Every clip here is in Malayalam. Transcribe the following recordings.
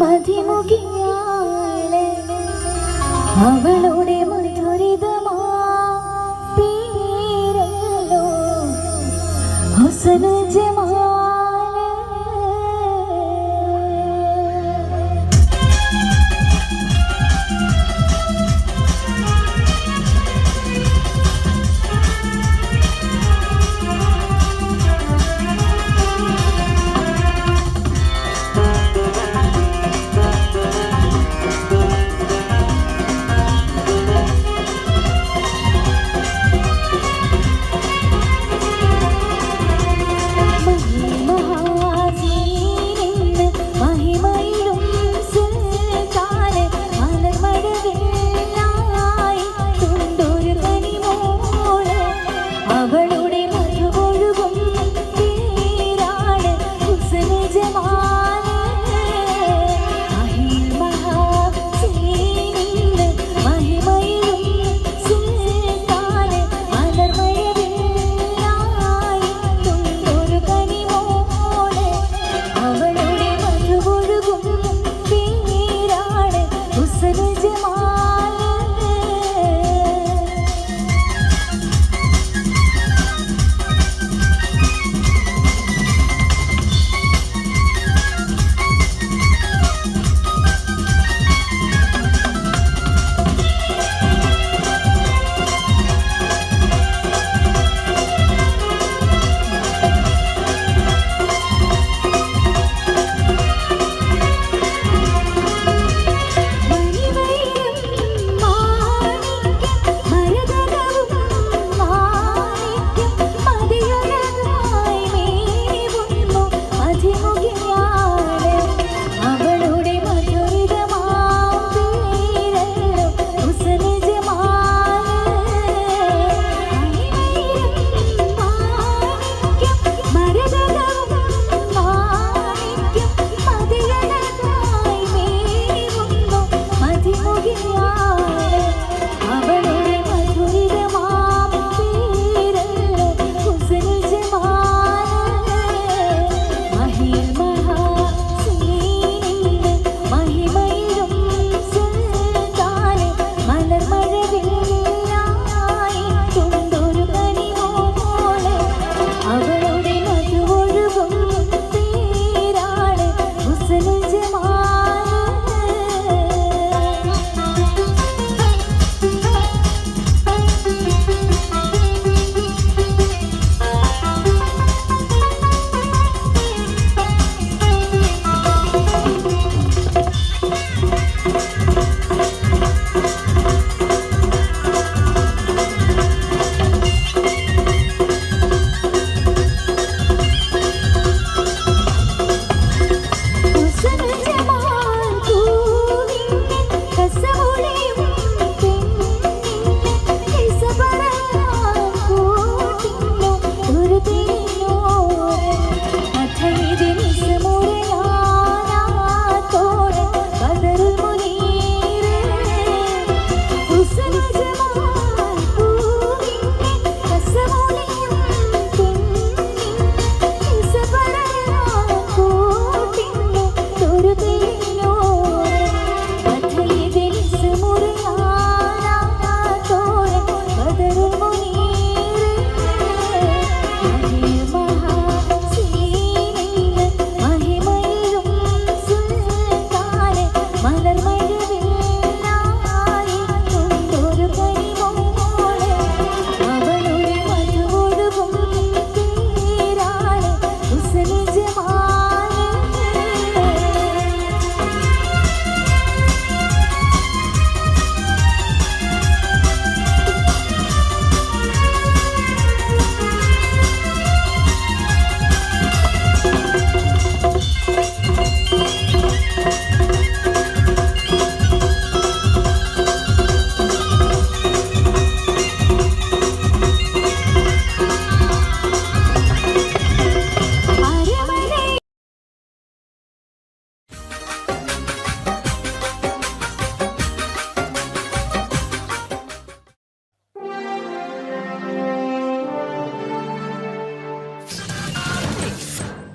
മതിമുകിയാളെ അവളുടെ മധുരിതമാ പേരല്ലോ ഹുസ്ന ജമാൽ.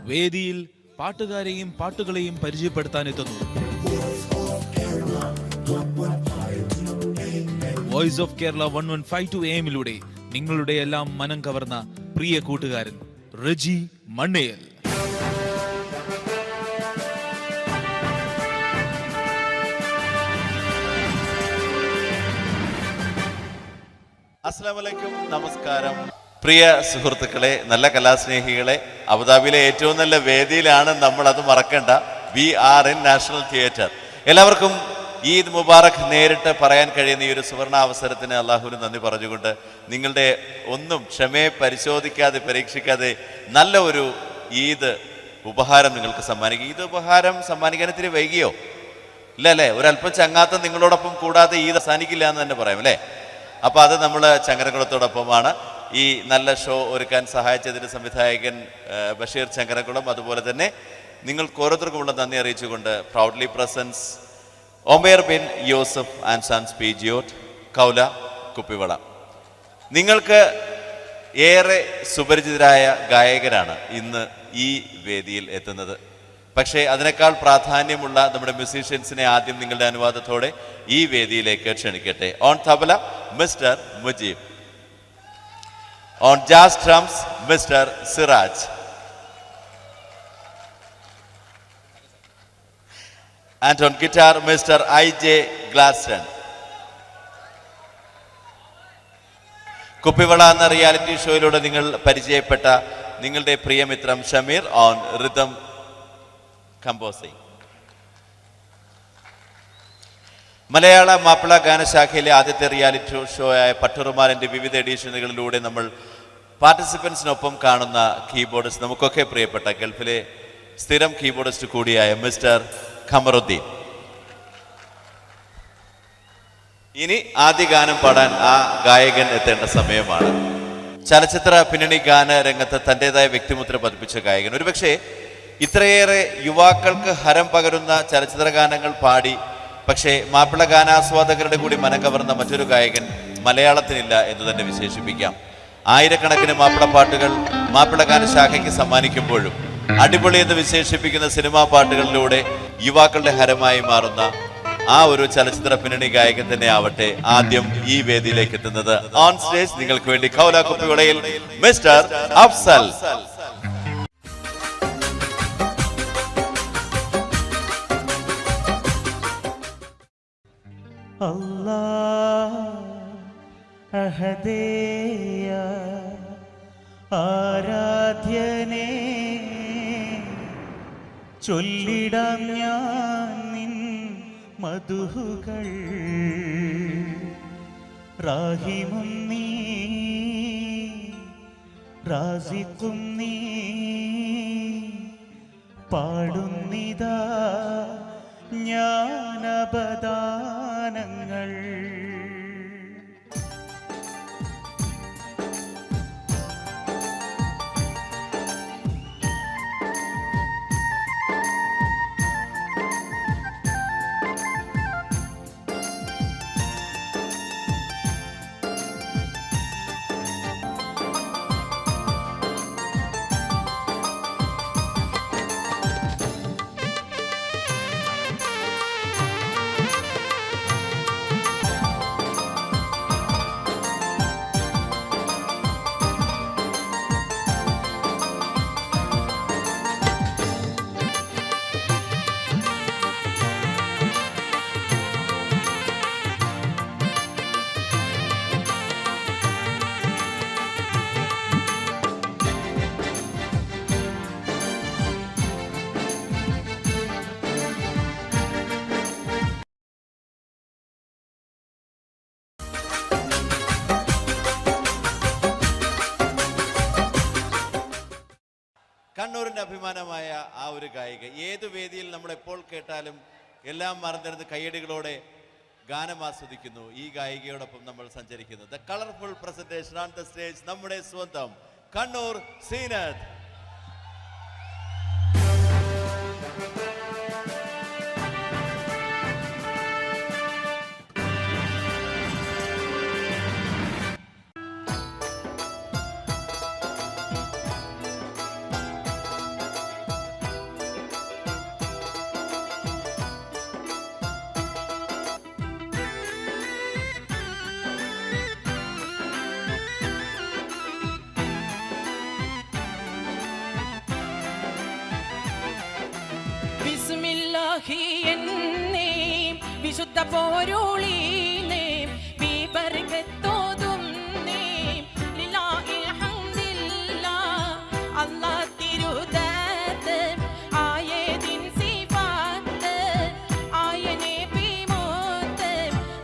വേദിയിൽ പാട്ടുകാരെയും പാട്ടുകളെയും പരിചയപ്പെടുത്താനെത്തുന്നു. വോയിസ് ഓഫ് കേരള 1152 AM നിങ്ങളുടെ എല്ലാം മനം കവർന്ന പ്രിയ കൂട്ടുകാരൻ റജി മണ്ണേൽ. അസ്സലാമു അലൈക്കും, നമസ്കാരം. പ്രിയ സുഹൃത്തുക്കളെ, നല്ല കലാസ്നേഹികളെ, അബുദാബിയിലെ ഏറ്റവും നല്ല വേദിയിലാണ് നമ്മൾ, അത് മറക്കണ്ട. We are in national theatre. എല്ലാവർക്കും ഈദ് മുബാറക് നേരിട്ട് പറയാൻ കഴിയുന്ന ഈ ഒരു സുവർണ അവസരത്തിന് അള്ളാഹുവിന് നന്ദി പറഞ്ഞുകൊണ്ട് നിങ്ങളുടെ ഒന്നും ക്ഷമയെ പരിശോധിക്കാതെ പരീക്ഷിക്കാതെ നല്ല ഒരു ഈദ് ഉപഹാരം നിങ്ങൾക്ക് സമ്മാനിക്കും. ഈദ് ഉപഹാരം സമ്മാനിക്കാൻ ഇത്തിരി വൈകിയോ? ഇല്ല അല്ലേ? ഒരല്പം ചങ്ങാത്തം നിങ്ങളോടൊപ്പം കൂടാതെ ഈദ് അവസാനിക്കില്ല എന്ന് തന്നെ പറയാം അല്ലേ? അപ്പോൾ അത് നമ്മൾ ചങ്ങരകുളത്തോടൊപ്പമാണ്. ഈ നല്ല ഷോ ഒരുക്കാൻ സഹായിച്ചതിൻ്റെ സംവിധായകൻ ബഷീർ ചങ്ങരകുളം. അതുപോലെ തന്നെ നിങ്ങൾക്ക് ഓരോരുത്തർക്കുമുള്ള നന്ദി അറിയിച്ചുകൊണ്ട് proudly presents Omer Bin Yousaf and Sons പീജിയോട്ട്, കൗല, കുപ്പിവള. നിങ്ങൾക്ക് ഏറെ സുപരിചിതരായ ഗായകരാണ് ഇന്ന് ഈ വേദിയിൽ എത്തുന്നത്. പക്ഷേ അതിനേക്കാൾ പ്രാധാന്യമുള്ള നമ്മുടെ മ്യൂസീഷ്യൻസിനെ ആദ്യം നിങ്ങളുടെ അനുവാദത്തോടെ ഈ വേദിയിലേക്ക് ക്ഷണിക്കട്ടെ. On tabla mister Mujeeb, on jazz drums mister Siraj, and on guitar Mr. I.J. Glaston. Kuppivala എന്ന റിയാലിറ്റി ഷോയിലൂടെ നിങ്ങൾ പരിചയപ്പെട്ട നിങ്ങളുടെ പ്രിയമിത്രം ഷമീർ ഓൺ റിതം കമ്പോസിംഗ്. മലയാള മാപ്പിള ഗാനശാഖയിലെ ആദ്യത്തെ റിയാലിറ്റി ഷോ ആയ പട്ടുറുമാലിൻ്റെ വിവിധ എഡിഷനുകളിലൂടെ നമ്മൾ പാർട്ടിസിപ്പൻസിനൊപ്പം കാണുന്ന കീബോർഡിസ്റ്റ്, നമുക്കൊക്കെ പ്രിയപ്പെട്ട ഗൾഫിലെ സ്ഥിരം കീബോർഡിസ്റ്റ് കൂടിയായ മിസ്റ്റർ ഖമറുദ്ദീൻ. ഇനി ആദ്യ ഗാനം പാടാൻ ആ ഗായകൻ എത്തേണ്ട സമയമാണ്. ചലച്ചിത്ര പിന്നണി ഗാന രംഗത്ത് തൻ്റെതായ വ്യക്തിമുദ്ര പതിപ്പിച്ച ഗായകൻ. ഒരുപക്ഷെ ഇത്രയേറെ യുവാക്കൾക്ക് ഹരം പകരുന്ന ചലച്ചിത്ര ഗാനങ്ങൾ പാടി പക്ഷേ മാപ്പിള ഗാനാസ്വാദകരുടെ കൂടി മനം കവർന്ന മറ്റൊരു ഗായകൻ മലയാളത്തിനില്ല എന്ന് തന്നെ വിശേഷിപ്പിക്കാം. ആയിരക്കണക്കിന് മാപ്പിള പാട്ടുകൾ മാപ്പിള ഗാനശാഖയ്ക്ക് സമ്മാനിക്കുമ്പോഴും അടിപൊളി എന്ന് വിശേഷിപ്പിക്കുന്ന സിനിമാ പാട്ടുകളിലൂടെ യുവാക്കളുടെ ഹരമായി മാറുന്ന ആ ഒരു ചലച്ചിത്ര പിന്നണി ഗായകൻ തന്നെ ആവട്ടെ ആദ്യം ഈ വേദിയിലേക്ക് എത്തുന്നത്. ഓൺ സ്റ്റേജ് നിങ്ങൾക്ക് വേണ്ടി ഖൗല കുപ്പിവളയിൽ മിസ്റ്റർ അഫ്സൽ. അല്ലാഹ് അഹദേയ ആരാധ്യനേ, ചൊല്ലിടാം ഞാൻ നിൻ മധുഹുകൾ. റാഹിമും നീ റാസിഖും നീ, പാടുന്നിതാ ജ്ഞാനപദാനങ്ങൾ. കണ്ണൂരിൻ്റെ അഭിമാനമായ ആ ഒരു ഗായിക ഏത് വേദിയിൽ നമ്മൾ എപ്പോൾ കേട്ടാലും എല്ലാം മറന്നിരുന്ന് കയ്യടികളോടെ ഗാനം ആസ്വദിക്കുന്നു. ഈ ഗായികയോടൊപ്പം നമ്മൾ സഞ്ചരിക്കുന്നു. The colourful presentation on the stage, നമ്മുടെ സ്വന്തം കണ്ണൂർ സീനത്ത്. ബിസ്മില്ലാഹി എന്നേ വിശുദ്ധ പോരുളീനേ ബിബർകത്തോതും നേ ലില്ലാഹി ഹംദില്ലാഹ് അല്ലാഹ് തിരുദാത്ത് ആയതിൻ സിഫാത്ത് ആയനെ ബിമോത്ത്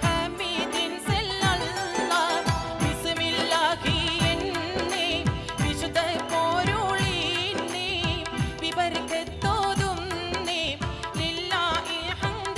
ഹമീദിൻ സല്ലല്ലാഹ് ബിസ്മില്ലാഹി എന്നേ വിശുദ്ധ പോരുളീനേ ബിബർകത്തോതും നേ ലില്ലാഹി ഹംദില്ലാഹ്.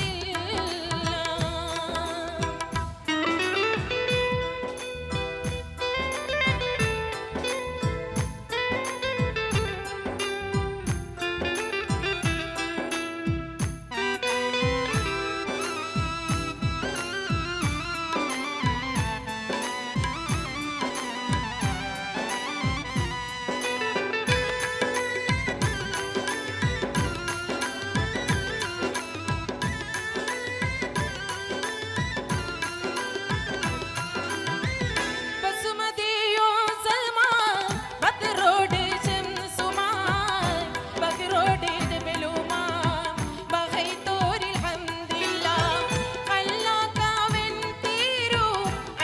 ബസുമതിയോ സൽമാൻ ബദ്രോട് ശംസുമാൻ ബഗ്രോട് ദബലുമാൻ ബഗൈതോരിൽ ഹംദില്ലാഹ് അല്ലാഹുവൻ തീരു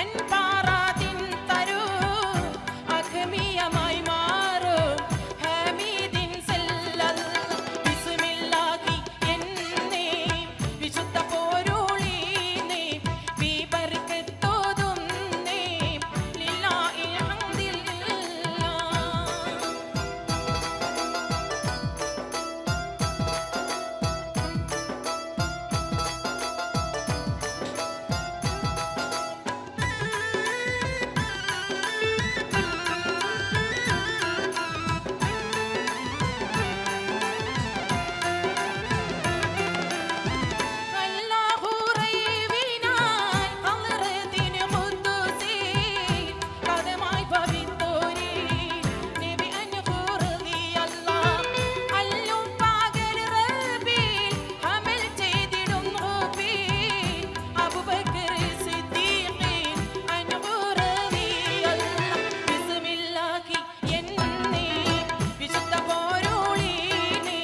അൻപാറാദിൻ തരു അഖമിയമായി മാറു ഹമീദിൻ സല്ലല്ലാഹ് ബിസ്മില്ലാഹി എന്നേ വിശുദ്ധ പോരുളീനേ ബിബർകത്തോതും നേ ലില്ലാഹി ഹംദില്ലാഹ്. അല്ലാഹു റൈവിനാൻ ഖമറദിൻ ഖുദ്ദുസി ഖദമായി പവിത്തോരി നബി അൻഖുർദി അല്ലാഹ് അല്ലും പകൽ റബ്ബിൽ അമൽ ചെയ്തിടും റബ്ബി അബൂബക്കർ സിദ്ദീഖ് അൻഖുർദി അല്ലാഹ് ബിസ്മില്ലാഹി എന്നേ വിശുദ്ധ പോരുളീനേ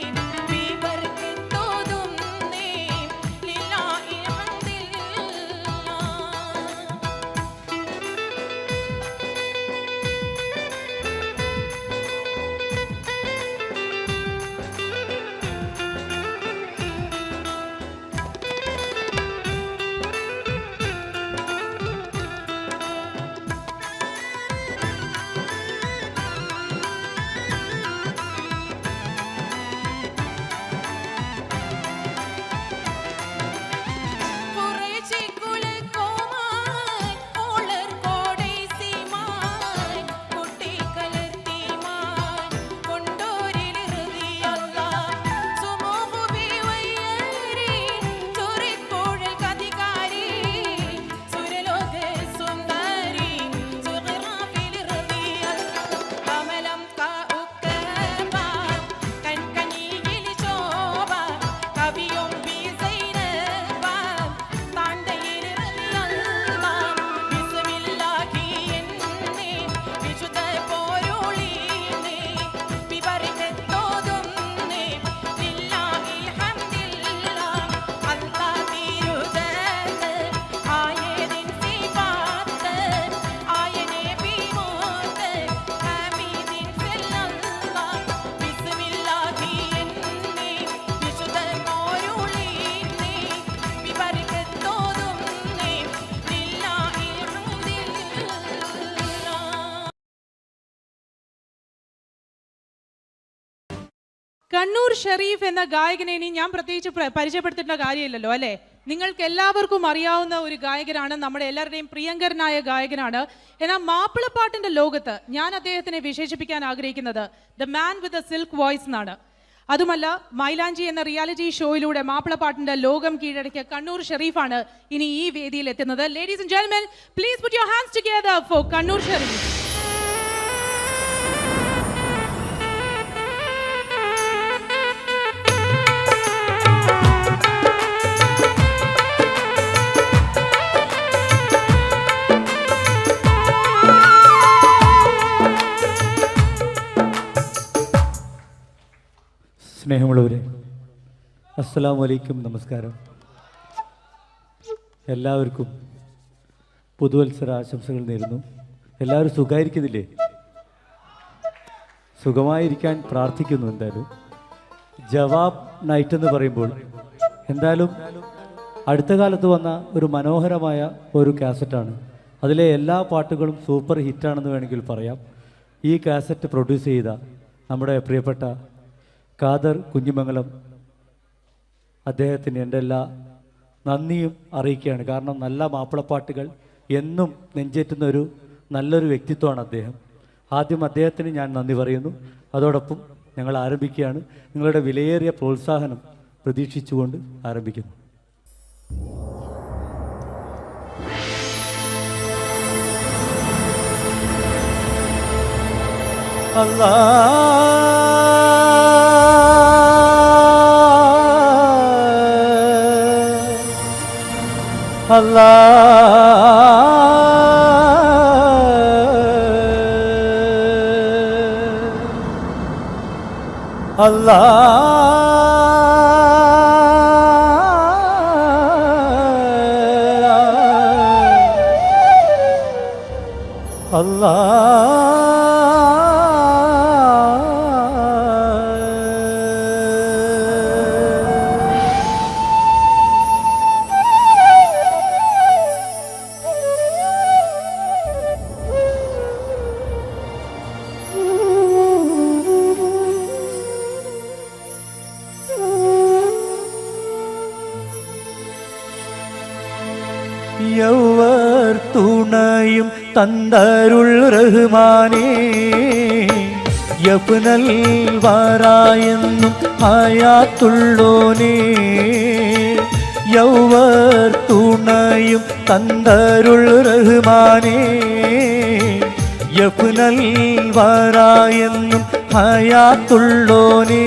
ബിബർകത്തോതും നേ ലില്ലാഹി ഹംദില്ലാഹ്. കുറേശ്ശെ കുലക്കോമാൻ ഓളർ കോടൈസിമാൻ കുട്ടിക്കലർത്തിമാൻ കൊണ്ടോരിൽ ഹൃദിയല്ലാഹ് സുമൂഹു ബിവയ്യരി ചൊറിക്കോഴൽ കതികാരി സുരലോക സുന്ദരി സുഗറാഫിൽ ഹൃദിയല്ലാഹ് കമലം കാഉക്കബ കൺകണിയിൽ ശോഭ കവിയും ബിസൈനബ താണ്ടയിൽ ഹൃദിയല്ലാഹ് ബിസ്മില്ലാഹി എന്നേ വിശുദ്ധ പോരുളീനേ ബിബർകത്തോതും നേ ലില്ലാഹി ഹംദില്ലാഹ് അല്ലാഹ് തിരുദാത്ത് ആയതിൻ സിഫാത്ത് ആയനെ ബിമോത്ത് ഹമീദിൻ സല്ലല്ലാഹ് ബിസ്മില്ലാഹി എന്നേ വിശുദ്ധ പോരുളീനേ ബിബർകത്തോതും നേ ലില്ലാഹി ഹംദില്ലാഹ്. കണ്ണൂർ ഷെരീഫ് എന്ന ഗായകനെ ഇനി ഞാൻ പ്രത്യേകിച്ച് പരിചയപ്പെടുത്തേണ്ട കാര്യമില്ലല്ലോ അല്ലേ? നിങ്ങൾക്ക് എല്ലാവർക്കും അറിയാവുന്ന ഒരു ഗായകനാണ്, നമ്മുടെ എല്ലാവരുടെയും പ്രിയങ്കരനായ ഗായകനാണ്. എന്നാൽ മാപ്പിളപ്പാട്ടിന്റെ ലോകത്ത് ഞാൻ അദ്ദേഹത്തിനെ വിശേഷിപ്പിക്കാൻ ആഗ്രഹിക്കുന്നത് the man with a silk voice എന്നാണ്. അതുമല്ല, മൈലാഞ്ചി എന്ന റിയാലിറ്റി ഷോയിലൂടെ മാപ്പിളപ്പാട്ടിന്റെ ലോകം കീഴടക്കിയ കണ്ണൂർ ഷെരീഫാണ് ഇനി ഈ വേദിയിൽ എത്തുന്നത്. Ladies and gentlemen, please put your hands together for Kannur Shareef. സ്നേഹമുള്ളവരെ, അസ്സലാമു അലൈക്കും, നമസ്കാരം. എല്ലാവർക്കും പുതുവത്സര ആശംസകൾ നേരുന്നു. എല്ലാവരും സുഖമായിരിക്കുന്നില്ലേ? സുഖമായിരിക്കാൻ പ്രാർത്ഥിക്കുന്നു. എന്തായാലും ജവാബ് നൈറ്റ് എന്ന് പറയുമ്പോൾ എന്തായാലും അടുത്ത കാലത്ത് വന്ന ഒരു മനോഹരമായ ഒരു കാസറ്റാണ്. അതിലെ എല്ലാ പാട്ടുകളും സൂപ്പർ ഹിറ്റാണെന്ന് വേണമെങ്കിൽ പറയാം. ഈ കാസറ്റ് പ്രൊഡ്യൂസ് ചെയ്ത നമ്മുടെ പ്രിയപ്പെട്ട ഖാദർ കുഞ്ഞിമംഗലം അദ്ദേഹത്തിന് എൻ്റെ എല്ലാ നന്ദിയും അറിയിക്കുകയാണ്. കാരണം നല്ല മാപ്പിളപ്പാട്ടുകൾ എന്നും നെഞ്ചേറ്റുന്ന ഒരു നല്ലൊരു വ്യക്തിത്വമാണ് അദ്ദേഹം. ആദ്യം അദ്ദേഹത്തിന് ഞാൻ നന്ദി പറയുന്നു. അതോടൊപ്പം ഞങ്ങൾ ആരംഭിക്കുകയാണ്. നിങ്ങളുടെ വിലയേറിയ പ്രോത്സാഹനം പ്രതീക്ഷിച്ചുകൊണ്ട് ആരംഭിക്കുന്നു. യൗവർ തുണയും തന്തരുൾ റഹ്മാനേ, യഫ്നൽ വറായെന്നും ഹയാത്തുള്ളോനേ. യൗവർ തുണയും തന്തരുൾ റഹ്മാനേ, യഫ്നൽ വറായെന്നും ഹയാത്തുള്ളോനേ.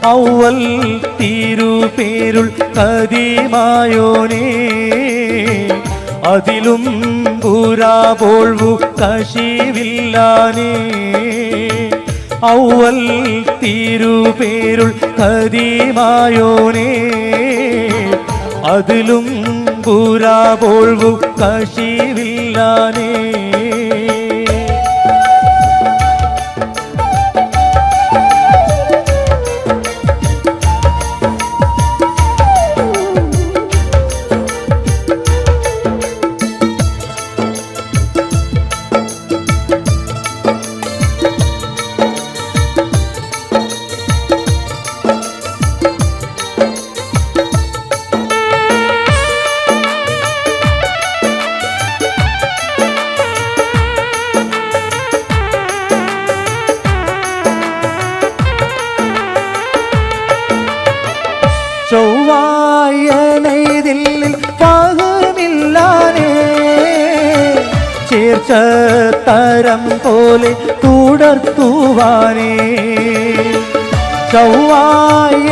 ഔവൽ തിരുപേരുൾ കദീമായോനേ, അതിലും പുരാപോൾവു കശിവില്ലാനേ. ഔവൽ തിരുപേരുൾ കദീമായോനേ, അതിലും പുരാപോൾവു കശിവില്ലാനേ. ചൊവ്വായനൈതിൽ പാകമില്ലാനേ, ചേർച്ച തരം പോലെ തുടർത്തുവാനേ. ചൊവ്വായനൈതിൽ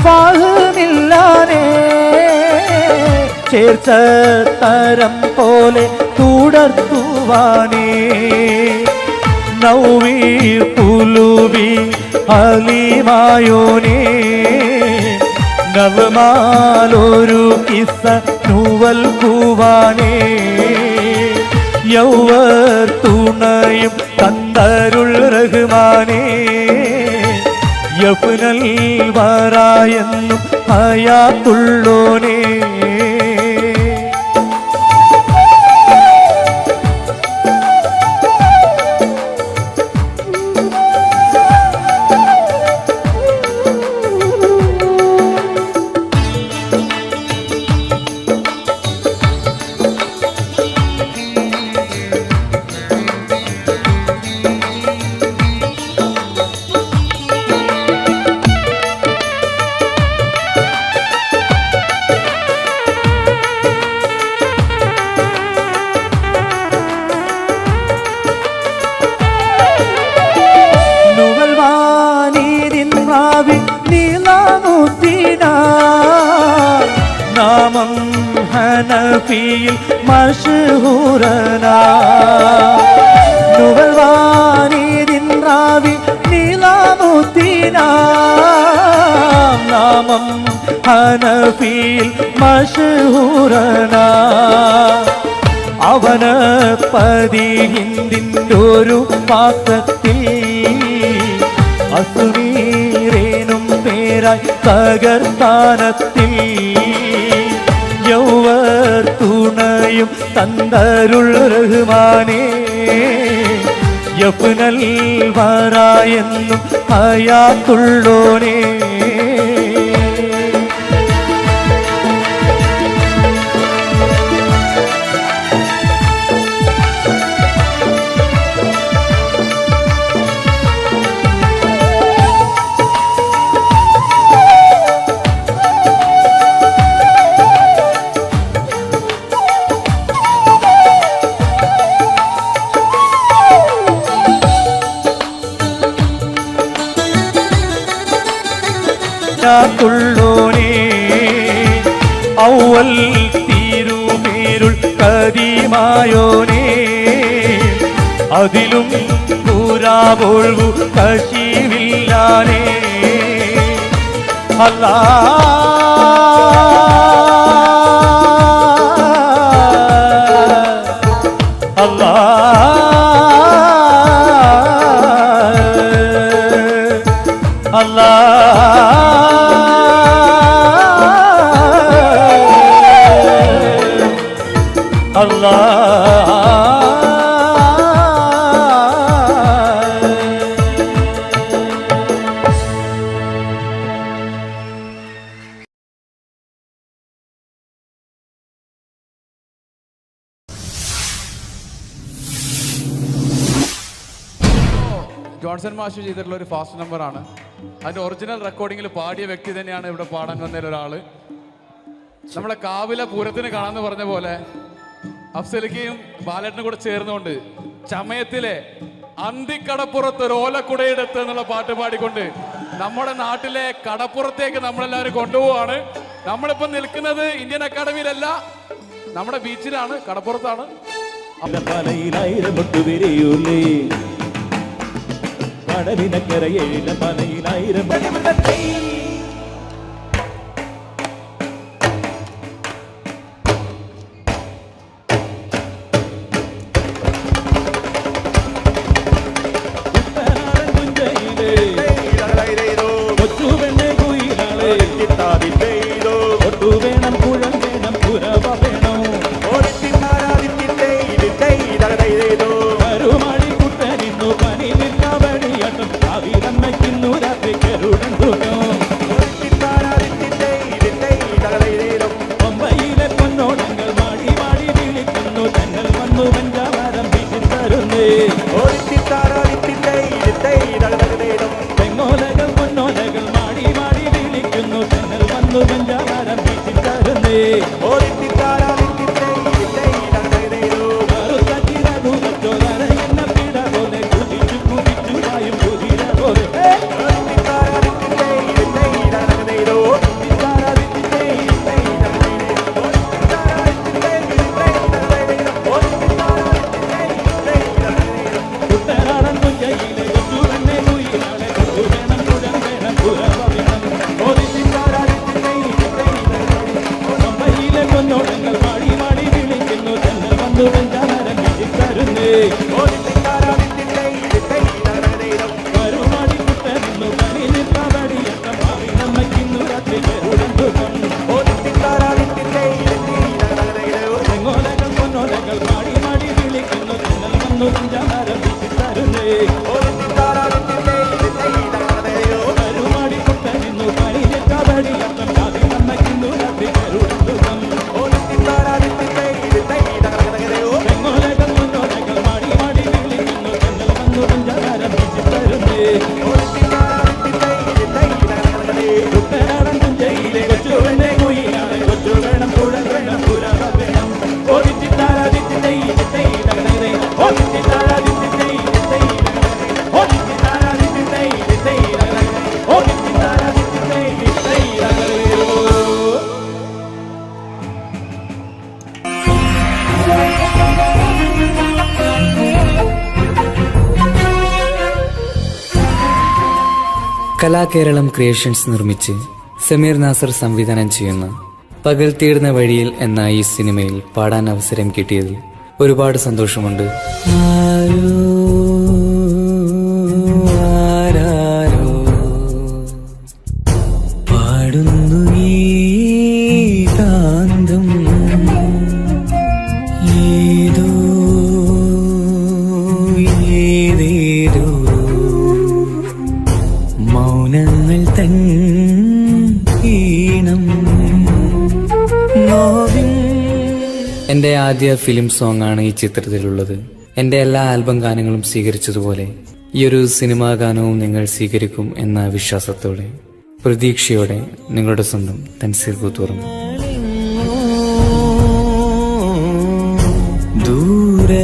പാകമില്ലാനേ, ചേർച്ച തരം പോലെ തുടർത്തുവാനേ. നൗവീർ പുലുബി ഹലീമായോനേ, നവമാലൊരു കിസ്സ നുവൽ കൂവാനേ. യൗവർ തുണയും തന്തരുൾ റഹ്മാനേ, യഫ്നൽ വറായെന്നും ഹയാത്തുള്ളോനേ. നാമം ഹനഫിയിൽ മഷ്ഹൂറനാ, നുവൽവാനിദിൻ റാവി നീലാമുദ്ദീൻ നാമം ഹനഫിയിൽ മഷഹൂറന അവന പതിഹിന്ദിൻ്റെ ഒരു പാത്രത്തിൽ അസുനീറേനും പേരായി തകർത്താനത്തിൽ യൗവർ തുണയും തന്തരുൾ റഹ്മാനേ യഫ്നൽ വറായെന്നും ഹയാത്തുള്ളോനേ ുള്ളോനേ ഔവൽ തീരുപേരുൾ കദീമായോനേ അതിലും പൂരാപോൾവു കശിവില്ലാനേ അല്ലാ അല്ലാ അല്ലാ ജോൺസൺ മാഷ് ചെയ്തിട്ടുള്ള ഒരു ഫാസ്റ്റ് നമ്പറാണ്. അതിൻ്റെ ഒറിജിനൽ റെക്കോർഡിങ്ങിൽ പാടിയ വ്യക്തി തന്നെയാണ് ഇവിടെ പാടാൻ വന്നതിൽ ഒരാൾ. നമ്മളെ കാവിലെ പൂരത്തിന് കാണാമെന്ന് പറഞ്ഞ പോലെ അഫ്സലിക്കയും ബാലേട്ടനും കൂടെ ചേർന്നുകൊണ്ട് ചമയത്തിലെ അന്തിക്കടപ്പുറത്ത് ഒരു ഓലക്കുടയെടുത്ത് എന്നുള്ള പാട്ട് പാടിക്കൊണ്ട് നമ്മുടെ നാട്ടിലെ കടപ്പുറത്തേക്ക് നമ്മളെല്ലാവരും കൊണ്ടുപോവാണ്. നമ്മളിപ്പം നിൽക്കുന്നത് ഇന്ത്യൻ അക്കാഡമിയിലല്ല, നമ്മുടെ ബീച്ചിലാണ്, കടപ്പുറത്താണ്. കടലിനക്കരയില പലയിലായിരം വേണം കുഴൽ വേണം പുരവ വേണം കരുമാടി കുട്ടനിന്നു പനിവില്ല വഴിയട്ടും അവിലമ്മയ്ക്കുന്നു രാത്രി കരുടൻ പമ്പയിലെ പൊന്നോടങ്ങൾ മാടി മാടി വിളിക്കുന്നു തങ്ങൾ വന്നു പഞ്ചാവാരം വീട്ടിൽ തരുന്നേ തെങ്ങോലകൾ പൊന്നോലകൾ മാടി മാടി വിളിക്കുന്നു തങ്ങൾ വന്നു പഞ്ചാവാരം വീട്ടിൽ തരുന്നേ no കലാകേരളം ക്രിയേഷൻസ് നിർമ്മിച്ച് സമീർ നാസർ സംവിധാനം ചെയ്യുന്ന പകൽ തീർന്ന വഴിയിൽ എന്ന ഈ സിനിമയിൽ പാടാൻ അവസരം കിട്ടിയതിൽ ഒരുപാട് സന്തോഷമുണ്ട്. പാടുന്നു ഈ കാന്തം ഏതോ ഏതേതോ മൗനങ്ങൾ തൻ ഈണം. എൻ്റെ ആദ്യ ഫിലിം സോങ് ആണ് ഈ ചിത്രത്തിലുള്ളത്. എൻ്റെ എല്ലാ ആൽബം ഗാനങ്ങളും സ്വീകരിച്ചതുപോലെ ഈ ഒരു സിനിമാ ഗാനവും നിങ്ങൾ സ്വീകരിക്കും എന്ന വിശ്വാസത്തോടെ പ്രതീക്ഷയോടെ നിങ്ങളുടെ സ്വന്തം തൻസീർ കൂത്തുറമ്പ്. ദൂരെ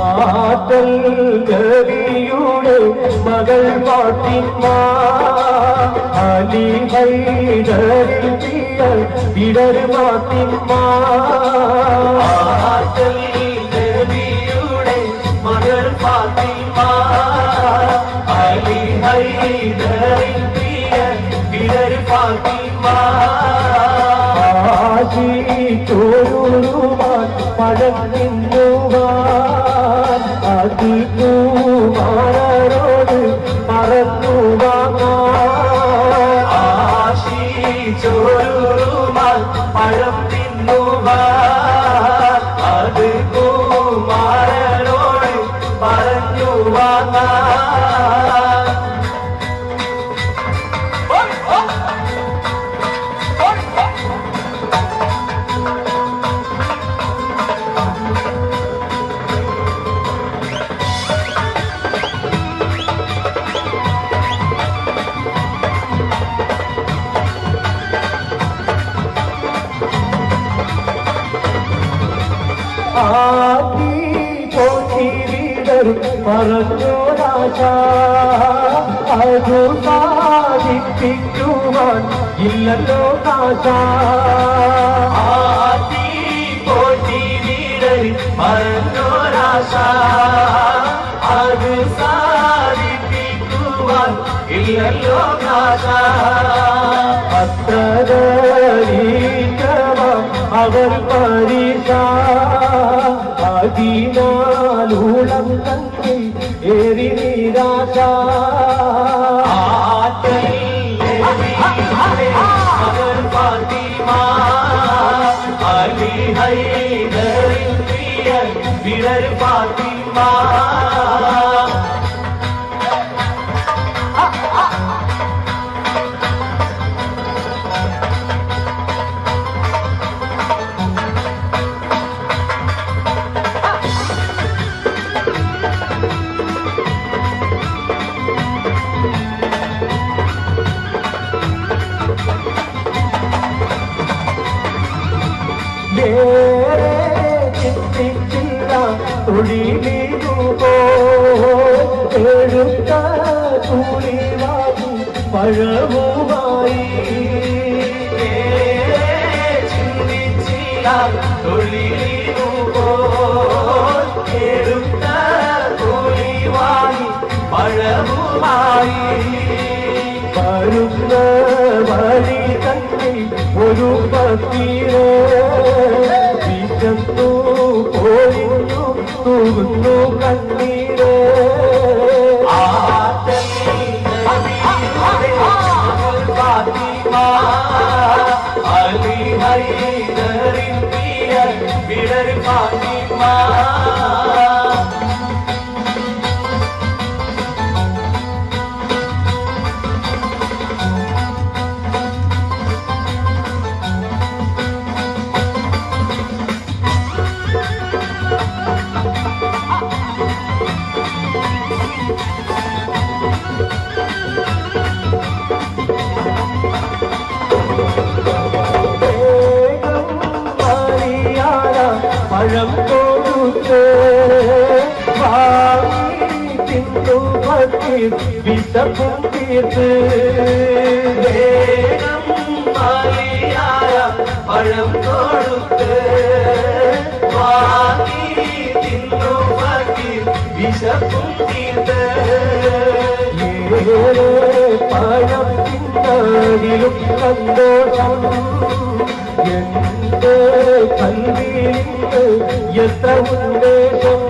ആറ്റൽ കവിയുടെ മകൾ ഫാത്തിമ അലി ഹൈദരിൽ പിടർ ഫാത്തിമ ആറ്റൽ കവിയുടെ ചോരുവാൻ പഴകിന്നുവാൻ അത് കുമാരനോട് പറഞ്ഞു വാങ്ങാൻ ആശി ചോരുവാൻ പഴം തിന്നുവാൻ അത് കുമാരനോട് പറഞ്ഞു വാങ്ങാൻ പറഞ്ഞോരാശ അതു സാധിപ്പിക്കുവാൻ ഇല്ലല്ലോ കാശ പറഞ്ഞോരാശ അത് സാധിപ്പിക്കുവാൻ ഇല്ലല്ലോ കാശ അത്ര അവർ പരീക്ഷ അതിനാലൂളം തന്നെ ഏറി നിരാശ അവർ ഫാത്തിമ അലി ഹൈദറിൻ പ്രിയ വിരൽ ഫാത്തിമ എടുത്ത തുളിവാക്കി പഴവുമായി ചിന്തിച്ചില്ല എടുത്ത തുളിവാക്കി പഴവുമായി വരുന്ന വഴി തന്നെ ഒരു പത്തിരോ വിശന്നു പോയിരുന്നു തൂകുന്നു കണ്ണീരോ അലി ഹൈദറിൻ പ്രിയ വിരൽ ഫാത്തിമ പഴം കൊടുത്ത് വാങ്ങി തിന്നു പറ്റി വിശപ്പും തീർത്ത് പഴം കൊടുത്ത് വാങ്ങി തിന്നു പറ്റി വിശപ്പും തീർത്ത് പഴം തിന്നതിലും സന്തോഷം എന്റെ കൽവിയിലിന്ന് എത്ര ഉദ്ദേശം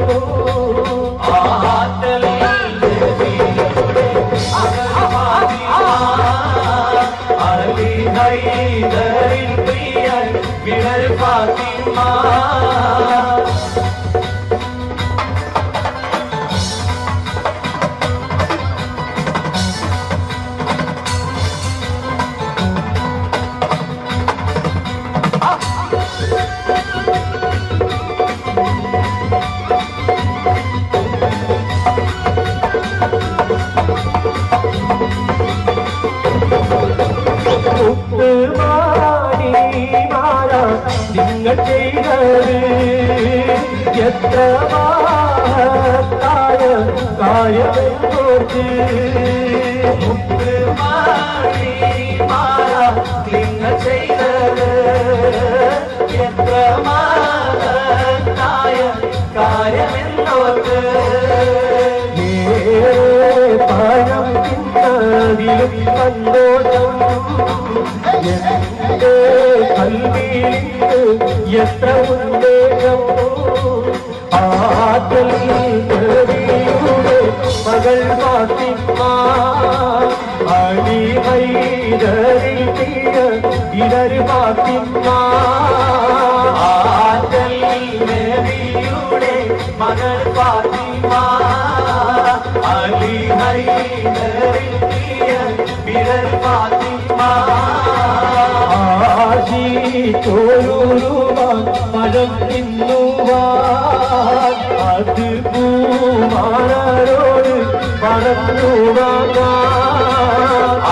അലി ഹൈദറിൻ പ്രിയ വിരൽ ഫാത്തിമ നിങ്ങൾ ചെയ്തത് എത്ര മഹത്തായ കാര്യമെന്നോർത്ത് നിങ്ങൾ ചെയ്തത് എത്ര മഹത്തായ കാര്യമെന്നോർത്ത് പഴം തിന്നതിലും സന്തോഷം എന്റെ കൽവിയിലിട്ട് എത്ര ഉന്മേഷം ആറ്റൽ ദേവിയുടെ മകൾ ഫാത്തിമ അലി ഹൈദരിൽ തീയ ഇടര് ഫാത്തിമ ആറ്റൽ ദേവിയുടെ മകൾ ഫാത്തിമ അലി ഹൈദരിൽ തീയ ഇടര് ഫാത്തിമ ചോരുവാൻ മഴം തിന്നുവാൻ അത് പൂമാരോട് പറന്നുവാൻ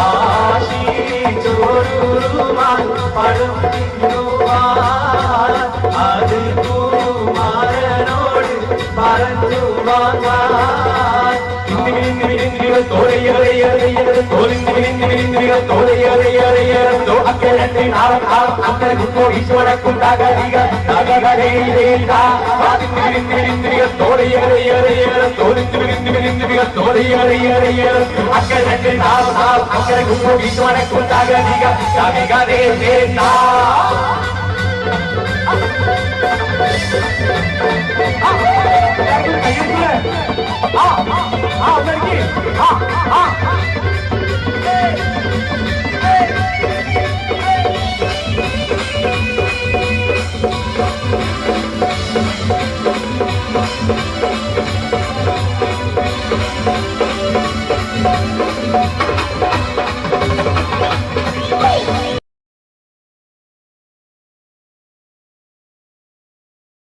ആശി ചോരുവാൻ മഴം തിന്നുവാൻ അത് പൂമാരോട് പറന്നുവാൻ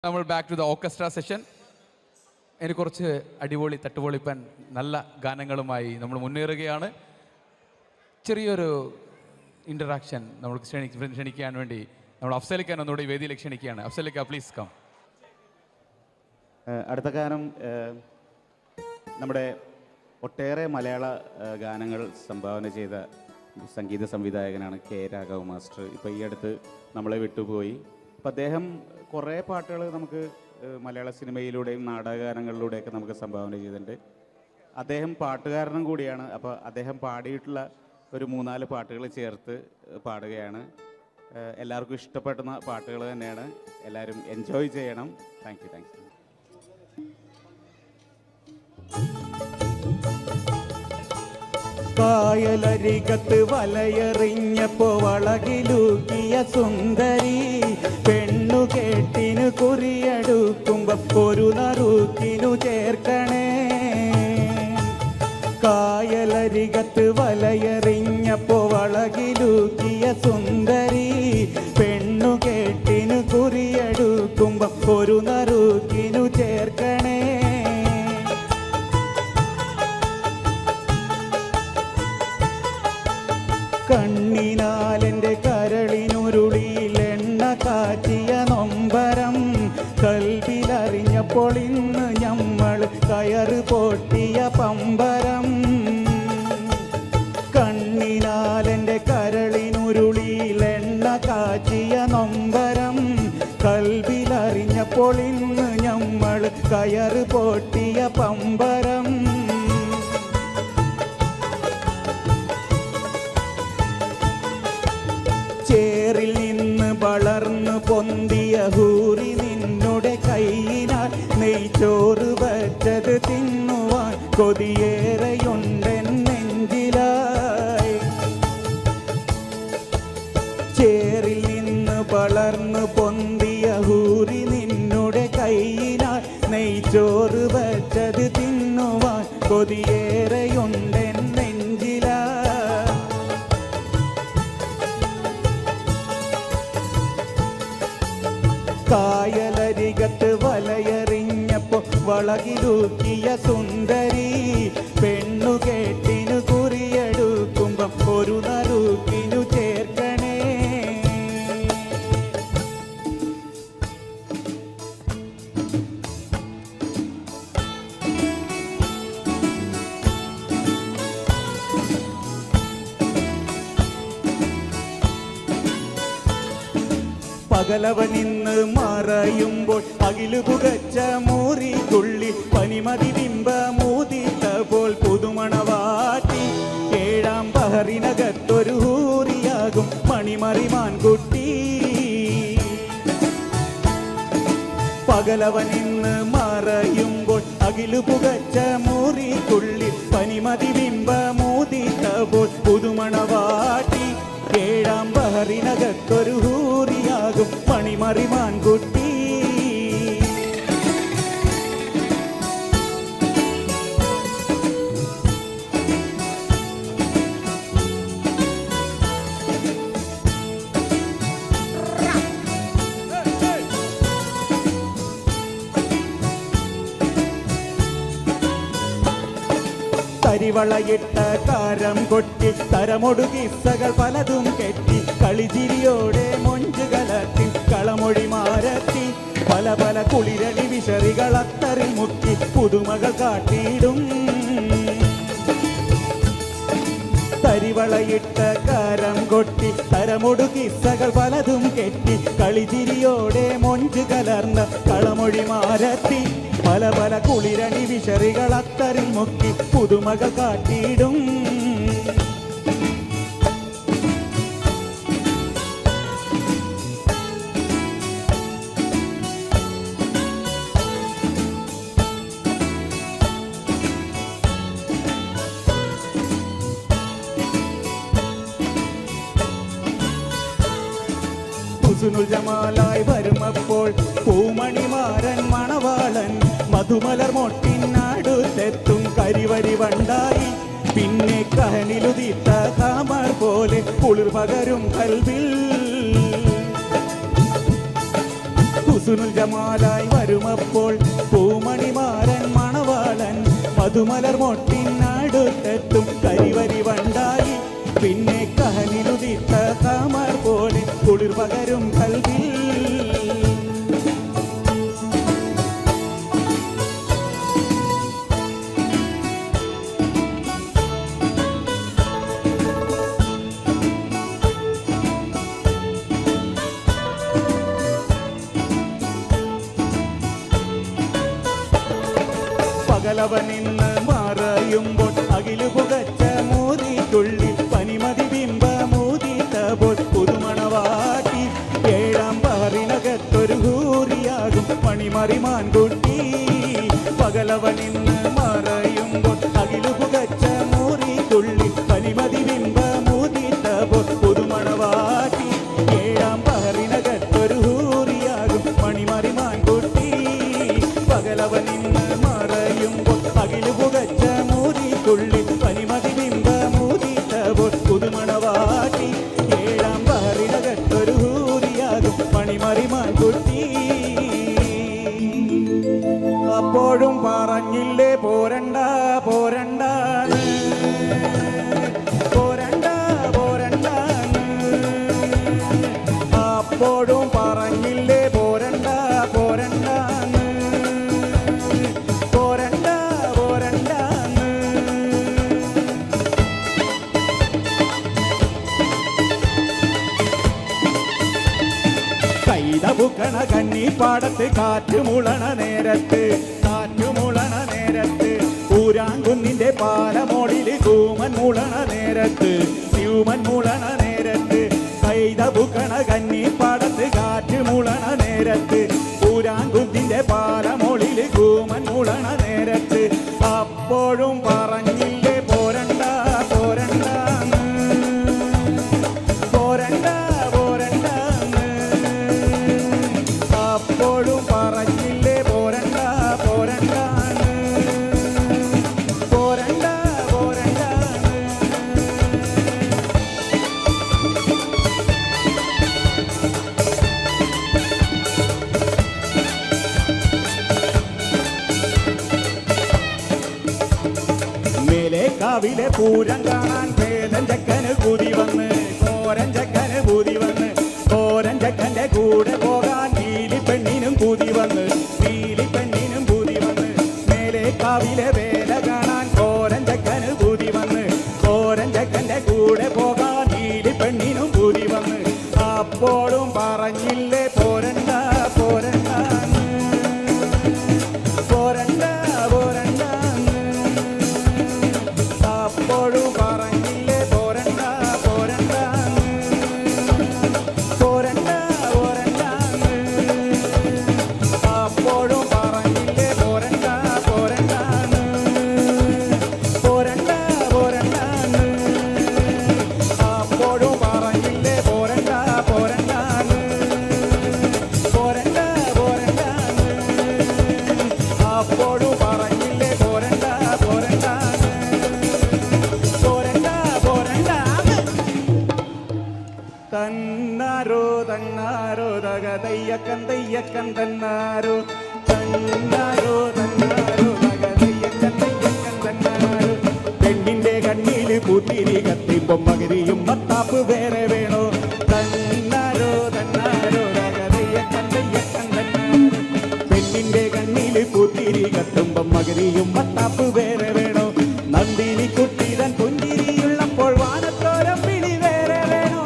നമ്മൾ back to the orchestra session. ഇനി കുറച്ച് അടിപൊളി തട്ടുപൊളിപ്പൻ നല്ല ഗാനങ്ങളുമായി നമ്മൾ മുന്നേറുകയാണ്. ചെറിയൊരു ഇൻറ്ററാക്ഷൻ നമ്മൾക്ക് ക്ഷണിക്കാൻ വേണ്ടി നമ്മൾ അഫ്സലിക്കാൻ ഒന്നുകൂടി വേദിയിലേക്ക് ക്ഷണിക്കുകയാണ്. അഫ്സലിക്ക പ്ലീസ് കം. അടുത്ത ഗാനം നമ്മുടെ ഒട്ടേറെ മലയാള ഗാനങ്ങൾ സംഭാവന ചെയ്ത സംഗീത സംവിധായകനാണ് കെ രാഘവ് മാസ്റ്റർ. ഇപ്പോൾ ഈ അടുത്ത് നമ്മളെ വിട്ടുപോയി. അപ്പം അദ്ദേഹം കുറേ പാട്ടുകൾ നമുക്ക് മലയാള സിനിമയിലൂടെയും നാടകഗാനങ്ങളിലൂടെയൊക്കെ നമുക്ക് സംഭാവന ചെയ്തിട്ടുണ്ട്. അദ്ദേഹം പാട്ടുകാരനും കൂടിയാണ്. അപ്പോൾ അദ്ദേഹം പാടിയിട്ടുള്ള ഒരു 3-4 പാട്ടുകൾ ചേർത്ത് പാടുകയാണ്. എല്ലാവർക്കും ഇഷ്ടപ്പെടുന്ന പാട്ടുകൾ തന്നെയാണ്. എല്ലാവരും എൻജോയ് ചെയ്യണം. Thank you. കായലരികത്ത് വലയെറിഞ്ഞപ്പോ വളകിലൂക്കിയ സുന്ദരി പെണ്ണു കേട്ടിനു കുറിയെടുക്കുമ്പോ ഒരു നറുക്കിനു ചേർക്കണേ. കായലരികത്ത് വലയെറിഞ്ഞപ്പോ വളകിലൂക്കിയ സുന്ദരി പെണ്ണു കേട്ടിനു കുറിയെടുക്കുമ്പോ ഒരു നറുക്കിനു ചേർക്കണേ. കണ്ണിനാലെൻ്റെ കരളിനുരുളിയിൽ എണ്ണ കാച്ചിയ നൊമ്പരം കൽവിലറിഞ്ഞപ്പോൾ ഇന്ന് ഞമ്മൾ കയറ് പൊട്ടിയ പമ്പരം. കണ്ണിനാലെൻ്റെ കരളിനുരുളിയിൽ എണ്ണ കാച്ചിയ നൊമ്പരം കൽവിലറിഞ്ഞപ്പോൾ ഇന്ന് ഞമ്മൾ കയറ് പൊട്ടിയ പമ്പരം. ചേറിൽ നിന്ന് വളർന്നു പൊന്തിയ ഹൂറി നിന്നുടെ കൈയിനാൽ നെയ്ച്ചോറ് വച്ചത് തിന്നുവാൻ കൊതിയേറെയുണ്ടെൻ നെഞ്ചിലായി. ചേറിൽ നിന്ന് വളർന്നു പൊന്തിയ ഹൂറി നിന്നുടെ കൈയിനാൽ നെയ്ച്ചോറ് വച്ചത് തിന്നുവാൻ കൊതിയേറെയുണ്ടെൻ നെഞ്ചിലായി. കായലരികത്ത് വലയെറിഞ്ഞപ്പോ വളകിലൂക്കിയ സുന്ദരി പെണ്ണു കേട്ടിനു കുറിയെടുക്കുമ്പം ഒരു നറുക്കിനു ചേർക്കണേ. പകലവനിന്ന് മറയുമ്പോൾ അകിലു പുകച്ച മൂറിക്കുള്ളി പനിമതി ബിംബ മൂതിത്ത പോൽ പുതുമണവാട്ടി. ഏഴാം പഹറിനകത്തൊരു ഹൂറിയാകും മണിമറിമാൻ കുട്ടി. പകലവൻ ഇന്ന് മറയുമ്പോൾ അകിലു പുകച്ച മുറിക്കുള്ളിൽ പനിമതി ബിംബമൂതിത്തപ്പോൾ പുതുമണവാട്ടി ഏഴാം ബഹറിനകത്തൊരു ഹൂറിയാകും പണിമറിമാൻകുട്ടി. കരിവളയിട്ട കാരം കൊട്ടി തരമൊടു കിസ്സകൾ പലതും കെട്ടി കളിചിരിയോടെ മൊഞ്ചു കലർത്തി കളമൊഴി മാരത്തി പല പല കുളിരളി വിശറികൾ അത്തറിൽ മുക്കി പുതുമകൾ കാട്ടിയിടും. കരിവളയിട്ട കാരം കൊട്ടി തരമൊടു കിസ്സകൾ പലതും കെട്ടി കളിചിരിയോടെ മൊഞ്ചു കലർന്ന കളമൊഴി മാരത്തി പല പല കുളിരണി വിശറികൾ അത്തറിൽ മുക്കി പുതുമകൾ കാട്ടിയിടും. ഹുസ്നുൽ ജമാലായി വരുമപ്പോൾ പൂമണിമാരൻ മണവാളൻ മധുമലർ മൊട്ടിനടുത്തെത്തും കരിവരി വണ്ടായി. പിന്നെ കഹനിലുതിത്ത കാമർ പോലെ കുളിർ പകരും കൽവിൽ. ഹുസ്നുൽ ജമാലായി വരുമപ്പോൾ പൂമണിമാരൻ മണവാളൻ മധുമലർ മൊട്ടിനടുത്തെത്തും കരിവരി വണ്ടായി. പിന്നെ കഹനിലുതിത്ത കാമർ പോലെ കുളിർ പകരും കൽവിൽ. പകലവൻ ഇന്ന് മറയുമ്പോൾ അകിലു പുകച്ച മൂതിക്കുള്ളിൽ പനിമതി ബിംബമൂതിത്തപ്പോൾ പുതുമണവാട്ടി ഏഴാം ബഹറിനകത്തൊരു ഹൂറിയാകും പണിമറിമാൻകുട്ടി. പകലവൻ ഇന്ന് മറയുമ്പോൾ അകിലു പുകച്ച മൂറിക്കുള്ളിൽ പനിമതി ബിംബമൂതിത്തപ്പോൾ പുതുമണവാട്ടി ഏഴാം ബഹറിനകത്തൊരു ഹൂറിയാകും പണിമറിമാൻകുട്ടി. പകലവൻ ഇന്ന് മറയുമ്പോൾ അകിലു പുകച്ച മൂതിക്കുള്ളിൽ പനിമതി ബിംബമൂതിത്തപ്പോൾ പുതുമണവാട്ടി ഏഴാം ബഹറിനകത്തൊരു ഹൂറിയാകും പണിമറിമാൻകുട്ടി. അപ്പോഴും പറഞ്ഞില്ലേ പോരണ്ട പോരണ്ട പോരണ്ട പോരണ്ട. അപ്പോഴും പറഞ്ഞില്ലേ പോരണ്ട പോരണ്ട പോരണ്ട പോരണ്ട. കൈതപുക്കണ കന്നിപ്പാടത്ത് കാറ്റുമുളണ നേരത്ത് കാറ്റുമുളണ നേരത്ത് ഊരാങ്കുന്നിന്റെ പാലമോടില് കൂമൻ മുളണ നേരത്ത് സ്യൂമൻ മുളണ നേരത്ത് കൈതപുക്കണ കന്നിപ്പാടത്ത് കാറ്റുമുളണ നേരത്ത് ഊരാങ്കുന്നിന്റെ പാലമോടില് കൂമൻ മുളണ നേരത്ത് അപ്പോഴും പറഞ്ഞില്ലേ പോരണ്ട പോരണ്ട പോരണ്ട പോരണ്ട. അപ്പോഴും പറഞ്ഞില്ലേ പോരണ്ട പോരണ്ട പോരണ്ട പോരണ്ട. മേലെ കാവിലെ പൂരം കാണാൻ ഭേദം ചക്കന് കൂതി വന്ന് കോരൻ ചക്കന് കൂതി വന്ന് കോരൻ ചക്കന്റെ കൂടെ പോകാൻ നീലി പെണ്ണിനും കൂതി വന്ന് നീലി പെണ്ണിനും കൂതി വന്ന്. മേലെ കാവിലെ വേല കാണാൻ കോരൻ ചക്കന് കൂതി വന്ന് കോരൻ ചക്കന്റെ കൂടെ പോകാൻ നീലി പെണ്ണിനും കൂതി വന്ന്. അപ്പോഴും പറഞ്ഞില്ലേ പോരണ്ട പോരണ്ട പോരണ്ട പോരണ്ട. അപ്പോഴും പറഞ്ഞില്ലേ പോരണ്ട പോരണ്ട പോരണ്ട പോരണ്ട. അപ്പോൾ തയ്യക്കൻ തയ്യക്കൻ തന്നാരോ തന്നാരോ തന്നാരോ തയ്യക്കൻ തയ്യക്കൻ തന്നാരോ പെണ്ണിന്റെ കണ്ണിൽ പൂത്തിരി കത്തിമ്പം മകരിയും മത്താപ്പ് വേറെ വേണോ തന്നാരോ തന്നാരോ തയ്യക്കൻ തയ്യക്കൻ തന്നാരോ പെണ്ണിന്റെ കണ്ണിൽ പൂത്തിരി കത്തുമ്പം മകരിയും മത്താപ്പ് വേറെ വേണോ നന്ദിനി കുട്ടിതൻ പുഞ്ചിരിയുള്ളപ്പോൾ വാനത്തോരം വിളി വേറെ വേണോ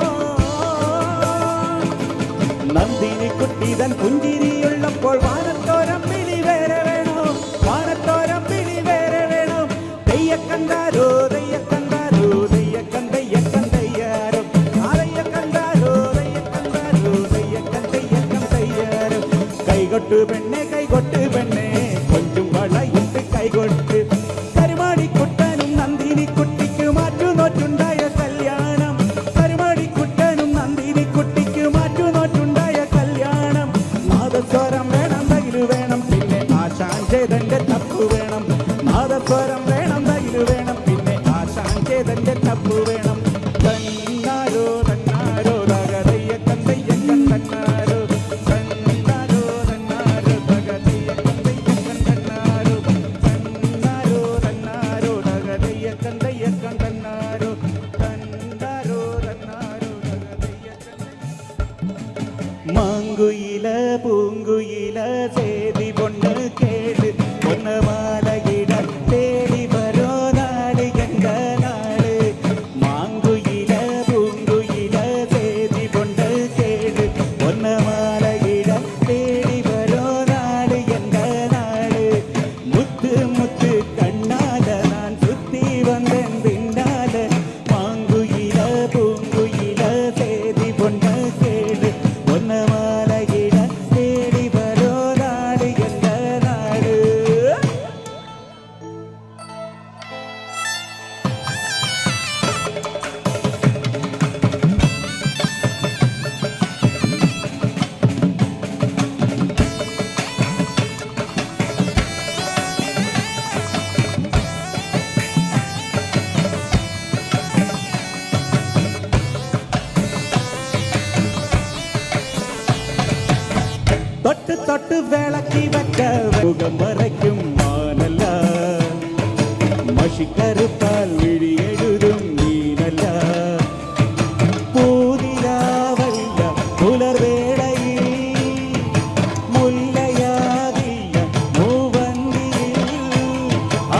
നന്ദിനി കുട്ടിതൻ പുഞ്ചിരിയുള്ളപ്പോൾ വാനത്തോരം വിളി വേറെ വേണോ വാനത്തോരം വിളി വേറെ വേണോ തെയ്യക്കണ്ടാരോ തെയ്യക്കണ്ടാരോ തെയ്യക്കൻ തെയ്യക്കൻ തെയ്യാരോ തെയ്യക്കണ്ടാരോ തെയ്യക്കണ്ടാരോ തെയ്യക്കൻ തെയ്യക്കൻ തെയ്യാരോ കൈകൊട്ട് പെണ്ണെ കൊഞ്ചും വളയിട്ട് കൈകൊട്ട് കരുമാടിക്കുട്ടനും നന്ദിനി കുട്ടിക്ക് മാറ്റുനോറ്റുണ്ടായ കല്യാണം കരുമാടിക്കുട്ടനും നന്ദിനി കുട്ടിക്ക് മാറ്റുനോറ്റുണ്ടായ കല്യാണം നാദസ്വരം വേണം തകില് വേണം പിന്നെ ആശാൻ ചേതന്റെ തപ്പ് വേണം നാദസ്വരം വേണം തകില് വേണം പിന്നെ ആശാൻ ചേതന്റെ തപ്പ് വേണം തന്നാരോ തന്നാരോ തയ്യക്കൻ തയ്യക്കൻ തന്നാരോ തന്നാരോ തന്നാരോ തയ്യക്കൻ തയ്യക്കൻ തന്നാരോ തന്നാരോ തന്നാരോ തയ്യക്കൻ തയ്യക്കൻ തന്നാരോ തന്നാരോ തന്നാരോ തയ്യക്കൻ മാങ്കുയില പൂങ്കുയില ചേതി പൊണ്ണ് കേട് പൊന്നമാലയിട തേടി വരോ നാട് എങ്ക നാട് മാങ്കുയില പൂങ്കുയില ചേതി പൊണ്ണ് കേട് പൊന്നമാലയിട തേടി വരോ നാട് എങ്ക നാട് മുത്ത് മുത്ത് കണ്ണാല നാൻ സുത്തി വന്നൻ പിന്നാല മാങ്കുയില പൂങ്കുയില ചേതി പൊണ്ണ് കേട് പൊന്നമാലയിട തേടി വരോ നാട് എങ്ക നാട് തൊട്ട് തൊട്ട് വിളക്കി വെച്ച മുഖം മറയ്ക്കും മാനല്ല മഷിക്കറുപ്പാൽ വിഴിയെഴുതും മീനല്ല പൂതിരാവല്ല പുലർവേളയിൽ മുല്ലയാകില്ല മൂവന്തിയിൽ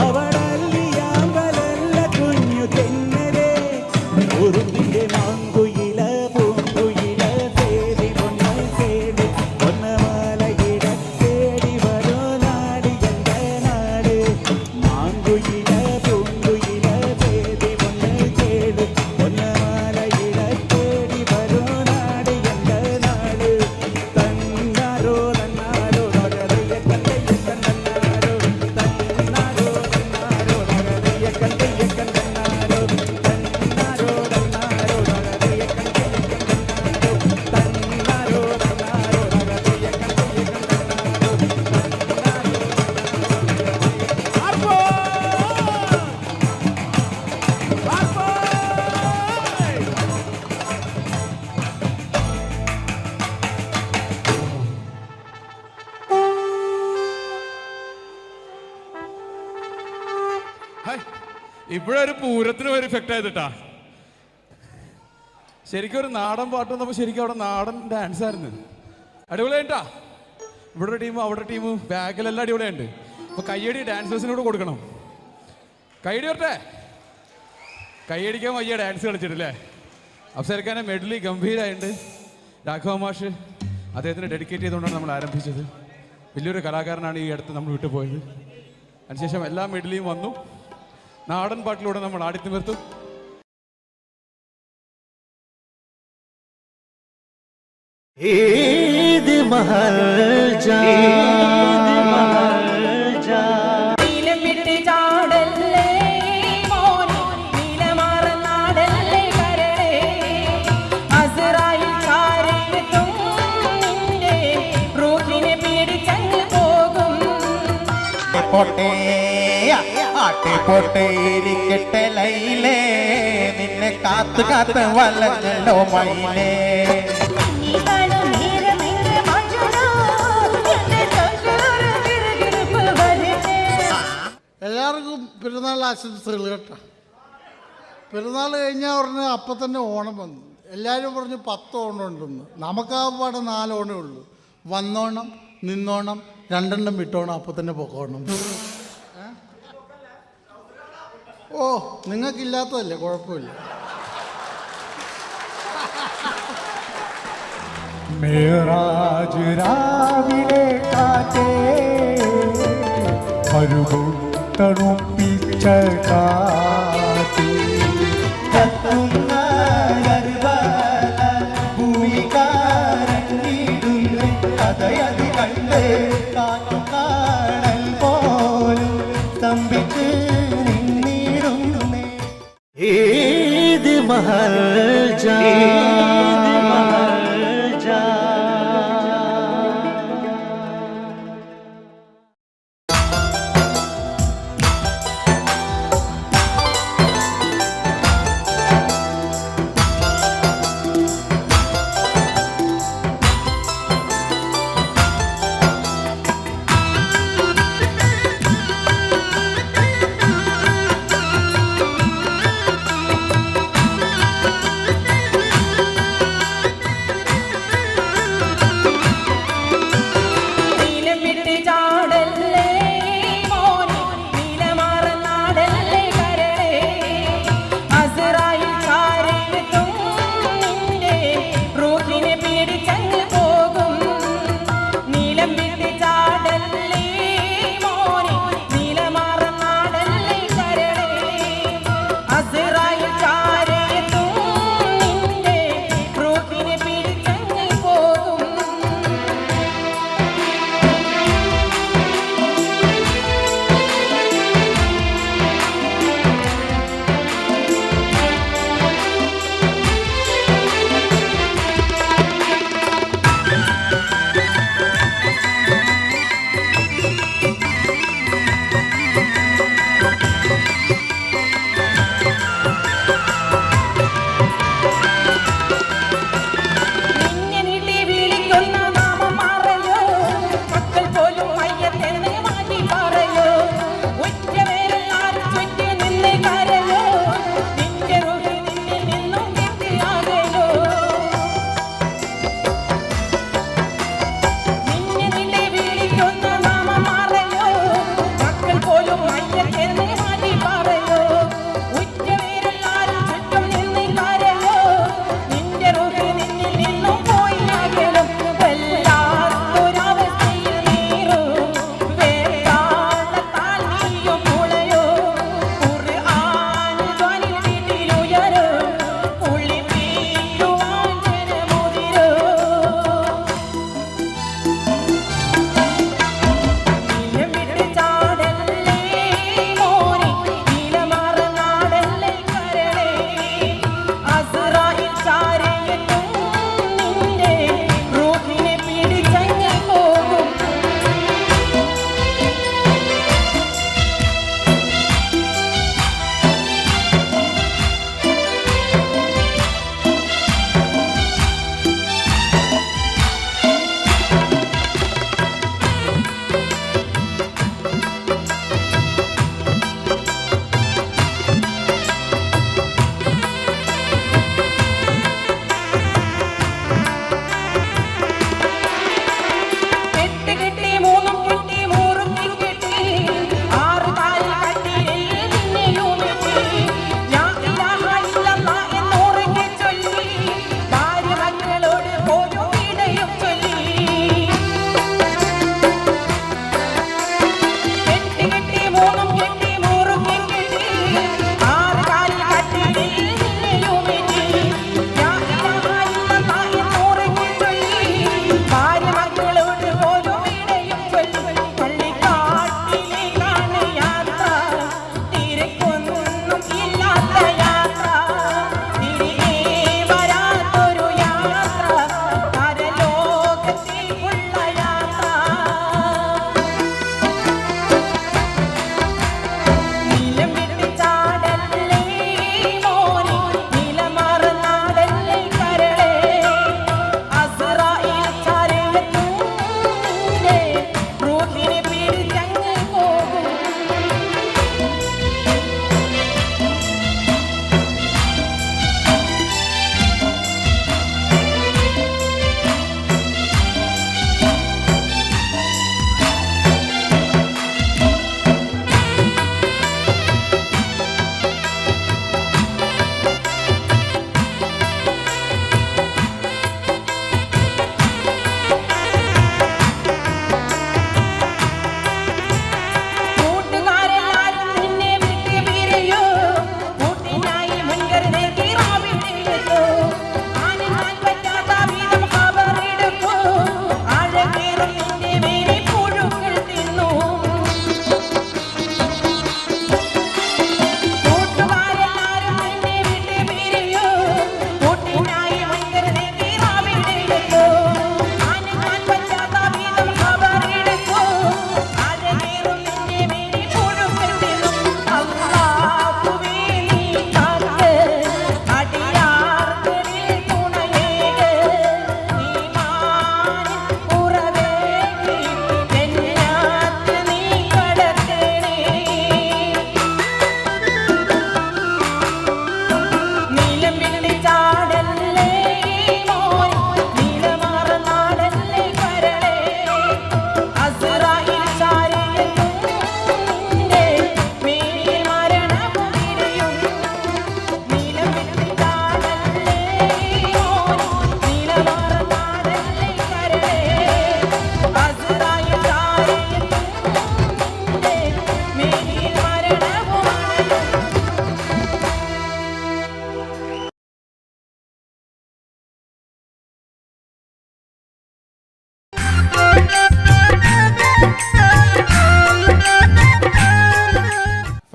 അവളല്ലിയാമ്പലല്ല കുഞ്ഞു തെന്നലേ ഉറുമ്പിന്റെ മാങ്കുയില പൂങ്കുയില തേടി പൊണ്ണ കേട് പൊന്നമാലയിട തേടി വരോ നാട് എങ്ക നാട് മാങ്കുയില പൂങ്കുയില തേടി പൊണ്ണ കേട് പൊന്നമാലയിട തേടി വരോ നാട് എങ്ക നാട് തന്നാരോ തന്നാരോ തയ്യക്കൻ തയ്യക്കൻ തന്നാരോ തന്നാരോ തന്നാരോ തയ്യക്കൻ തയ്യക്കൻ തന്നാരോ തന്നാരോ തന്നാരോ തയ്യക്കൻ തയ്യക്കൻ തന്നാരോ തന്നാരോ തന്നാരോ തയ്യക്കൻ തയ്യക്കൻ ഇപ്പോഴൊരു പൂരത്തിന് ഒരു ഇഫക്റ്റ് ആയതിട്ടാ ശരിക്കും ഒരു നാടൻ പാട്ട് വന്നപ്പോൾ ശരിക്കും അവിടെ നാടൻ ഡാൻസ് ആയിരുന്നു അടിപൊളിയായിട്ടാ ഇവിടെ ടീമും അവിടെ ടീമും ബാക്കിലെല്ലാം അടിപൊളിയുണ്ട് അപ്പൊ കയ്യടി ഡാൻസേഴ്സിനോട് കൊടുക്കണം കയ്യടി വരട്ടെ കയ്യടിക്കാൻ വയ്യ ഡാൻസ് കളിച്ചിട്ടില്ലേ അഫ്സർഖാനെ മെഡലി ഗംഭീരമായിട്ടുണ്ട് രാഘവ മാഷ് അദ്ദേഹത്തിന് ഡെഡിക്കേറ്റ് ചെയ്തുകൊണ്ടാണ് നമ്മൾ ആരംഭിച്ചത് വലിയൊരു കലാകാരനാണ് ഈ അടുത്ത് നമ്മൾ വിട്ടുപോയത് അതിനുശേഷം എല്ലാ മെഡലിയും വന്നു നാടൻ പാട്ടിലൂടെ നമ്മൾ ആടിത്തിമിർത്തും ഈദ് മഹൽ ജാ നീലമിട്ട് ചാടല്ലേ മോനെ നീലമാറനാടല്ലേ കരളേ അസ്രായിൽ ചാരത്തും നിന്റെ റൂഹിനെ പിടിച്ചങ്ങ് പോകും പൊട്ടേ ആട്ടിപ്പൊട്ടേ ഇരിക്കട്ടെ ലൈലേ നിന്നെ കാത്ത് കാത്ത് വലഞ്ഞല്ലോ മൈലേ നീ കാണും നേരമെങ്ങ പെരുന്നാൾ ആശംസകൾ കേട്ടോ. പെരുന്നാൾ കഴിഞ്ഞാൽ ഉടനെ അപ്പം തന്നെ ഓണം വന്നു. എല്ലാവരും പറഞ്ഞു 10 ഓണം ഉണ്ടെന്ന്. നമുക്കാപാടെ 4 ഓണേ ഉള്ളൂ. വന്നോണം, നിന്നോണം, 2 എണ്ണം വിട്ടോണം, അപ്പം തന്നെ പൊക്കോണം. ഓ, നിങ്ങൾക്കില്ലാത്തതല്ലേ, കുഴപ്പമില്ല. മേറാജ് രാവിലെ കാറ്റേ തണുപ്പിച്ച കാറ്റേ കത്തുന്ന ഭൂമികാരങ്ങിടുന്നു കഥയതി കണ്ട് കാട്ടുകാണൽ പോലും സ്തംഭിച്ച് നിന്നിടുന്നു. ഈദ് മഹൽ ജാ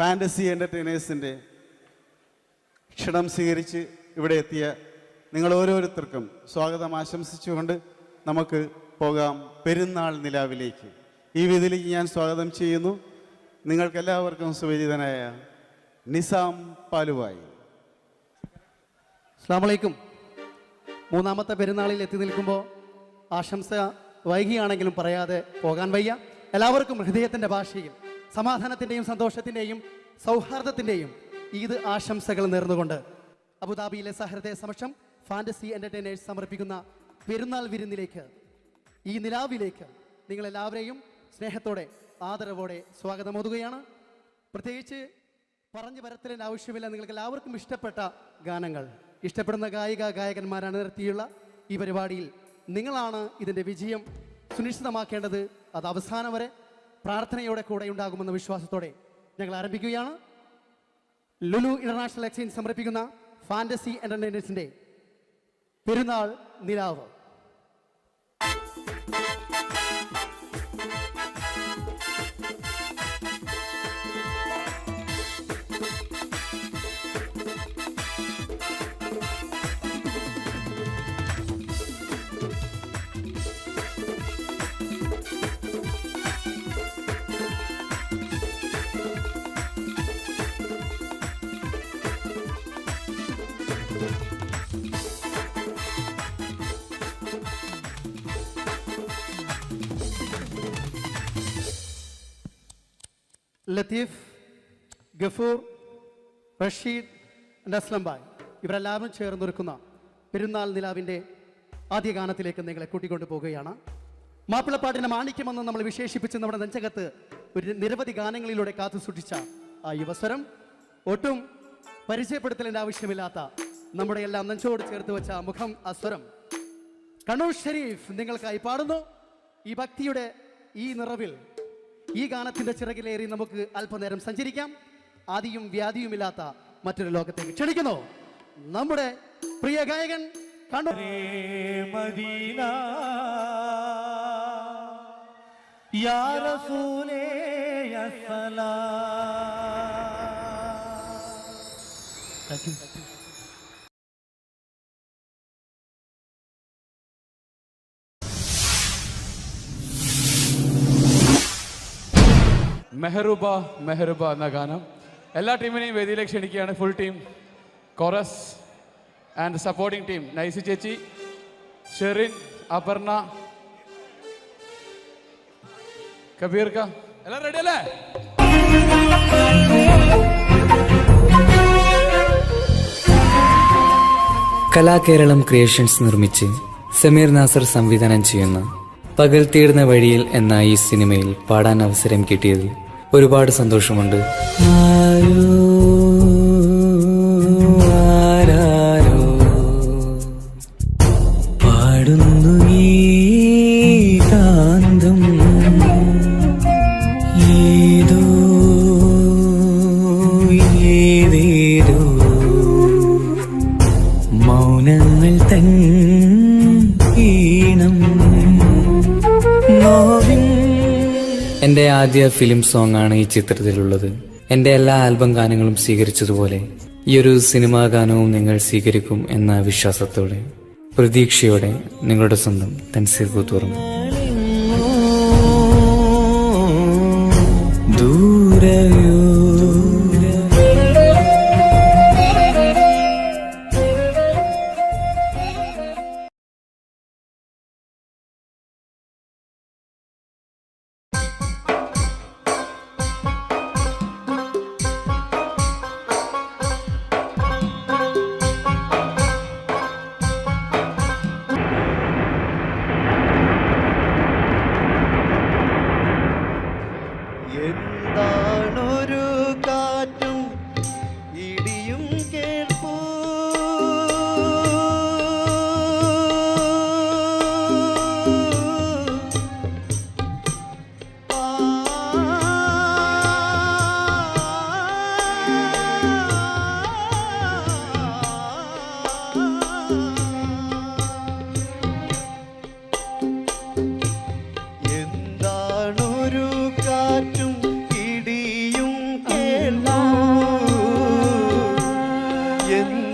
ഫാൻറ്റസി എൻ്റർടൈനേഴ്സിൻ്റെ ക്ഷണം സ്വീകരിച്ച് ഇവിടെ എത്തിയ നിങ്ങൾ ഓരോരുത്തർക്കും സ്വാഗതം ആശംസിച്ചുകൊണ്ട് നമുക്ക് പോകാം പെരുന്നാൾ നിലാവിലേക്ക്. ഈ വേദിയിലേക്ക് ഞാൻ സ്വാഗതം ചെയ്യുന്നു നിങ്ങൾക്കെല്ലാവർക്കും സുപരിചിതനായ നിസാം പാലുവായി. അസ്സലാമു അലൈക്കും. മൂന്നാമത്തെ പെരുന്നാളിൽ എത്തി നിൽക്കുമ്പോൾ ആശംസ വൈകിയാണെങ്കിലും പറയാതെ പോകാൻ വയ്യ. എല്ലാവർക്കും ഹൃദയത്തിൻ്റെ ഭാഷയിൽ സമാധാനത്തിൻ്റെയും സന്തോഷത്തിൻ്റെയും സൗഹാർദ്ദത്തിൻ്റെയും ഈദ് ആശംസകൾ നേർന്നുകൊണ്ട് അബുദാബിയിലെ സഹൃദയ സമക്ഷം ഫാൻറ്റസി എൻ്റർടൈനേഴ്സ് സമർപ്പിക്കുന്ന പെരുന്നാൾ വിരുന്നിലേക്ക്, ഈ നിലാവിലേക്ക് നിങ്ങളെല്ലാവരെയും സ്നേഹത്തോടെ ആദരവോടെ സ്വാഗതമോതുകയാണ്. പ്രത്യേകിച്ച് പറഞ്ഞു വരത്തിൻ്റെ ആവശ്യമില്ല. നിങ്ങൾക്ക് എല്ലാവർക്കും ഇഷ്ടപ്പെട്ട ഗാനങ്ങൾ, ഇഷ്ടപ്പെടുന്ന ഗായകന്മാരാണ് നിർത്തിയുള്ള ഈ പരിപാടിയിൽ നിങ്ങളാണ് ഇതിൻ്റെ വിജയം സുനിശ്ചിതമാക്കേണ്ടത്. അത് അവസാനം വരെ പ്രാർത്ഥനയോടെ കൂടെ ഉണ്ടാകുമെന്ന വിശ്വാസത്തോടെ ഞങ്ങൾ ആരംഭിക്കുകയാണ്. ലുലു ഇന്റർനാഷണൽ എക്സ്ചേഞ്ച് സമർപ്പിക്കുന്ന ഫാൻറ്റസി എൻ്റർടൈനേഴ്സിൻ്റെ പെരുന്നാൾ നിലാവ്. ലത്തീഫ്, ഗഫൂർ, റഷീദ്, അസ്ലം ഭായ് ഇവരെല്ലാവരും ചേർന്നൊരുക്കുന്ന പെരുന്നാൾ നിലാവിൻ്റെ ആദ്യ ഗാനത്തിലേക്ക് നിങ്ങളെ കൂട്ടിക്കൊണ്ടു പോകുകയാണ്. മാപ്പിളപ്പാട്ടിൻ്റെ മാണിക്യമെന്ന് നമ്മൾ വിശേഷിപ്പിച്ച് നമ്മുടെ നെഞ്ചകത്ത് ഒരു നിരവധി ഗാനങ്ങളിലൂടെ കാത്തു സൂക്ഷിച്ച ആ യുവസ്വരം, ഒട്ടും പരിചയപ്പെടുത്തലിൻ്റെ ആവശ്യമില്ലാത്ത നമ്മുടെ എല്ലാം നെഞ്ചോട് ചേർത്ത് വെച്ച മുഖം അസ്വരം കണ്ണൂർ ഷരീഫ് നിങ്ങൾക്കായി പാടുന്നു. ഈ ഭക്തിയുടെ ഈ നിറവിൽ ഈ ഗാനത്തിന്റെ ചിറകിലേറി നമുക്ക് അല്പനേരം സഞ്ചരിക്കാം. ആദിയും വ്യാധിയുമില്ലാത്ത മറ്റൊരു ലോകത്തേക്ക് ക്ഷണിക്കുന്നു നമ്മുടെ പ്രിയ ഗായകൻ കണ്ണൂർ മദീന യാ റസൂലേ അസ്സലാം. മെഹറുബ മെഹറുബ എന്ന ഗാനം എല്ലാ ടീമിനെയും വേദിയിലേക്ക് ക്ഷണിക്കുകയാണ്. Full team, chorus and supporting team, Nicy ചേച്ചി, ഷെറിൻ, അപർണ, കബീർക്ക, എല്ലാം റെഡി അല്ലേ? കലാകേരളം ക്രിയേഷൻസ് നിർമ്മിച്ച് സമീർ നാസർ സംവിധാനം ചെയ്യുന്ന പകൽ തീർന്ന വഴിയിൽ എന്ന ഈ സിനിമയിൽ പാടാൻ അവസരം കിട്ടിയതിൽ ഒരുപാട് സന്തോഷമുണ്ട്. പാടുന്നു ഈ കാന്തം ഏതോ ഏതേതോ മൗനങ്ങൾ തൻ ഈണം. എൻ്റെ ആദ്യ ഫിലിം സോങ് ആണ് ഈ ചിത്രത്തിലുള്ളത്. എൻ്റെ എല്ലാ ആൽബം ഗാനങ്ങളും സ്വീകരിച്ചതുപോലെ ഈ ഒരു സിനിമാ ഗാനവും നിങ്ങൾ സ്വീകരിക്കും എന്ന വിശ്വാസത്തോടെ, പ്രതീക്ഷയോടെ നിങ്ങളുടെ സ്വന്തം തൻസീർ കൂത്തുറം. ദൂരയോ എന്താണൊരു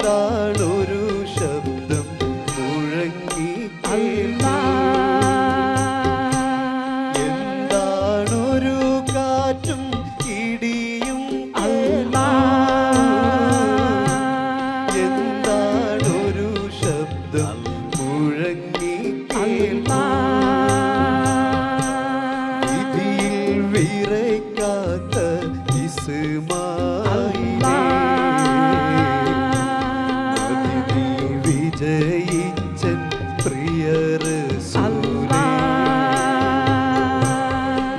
എന്താണൊരു ശബ്ദം മുഴങ്ങി എന്താണൊരു കാറ്റും ഇടിയും എന്താണൊരു ശബ്ദം മുഴങ്ങി വിധിയിൽ വിറയ്ക്കാത്ത വിജയിച്ചൻ പ്രിയരസൂലേ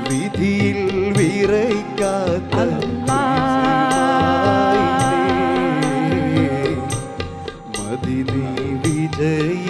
വിധിയിൽ വിറയ്ക്കാത്ത മതി നീ വിജയി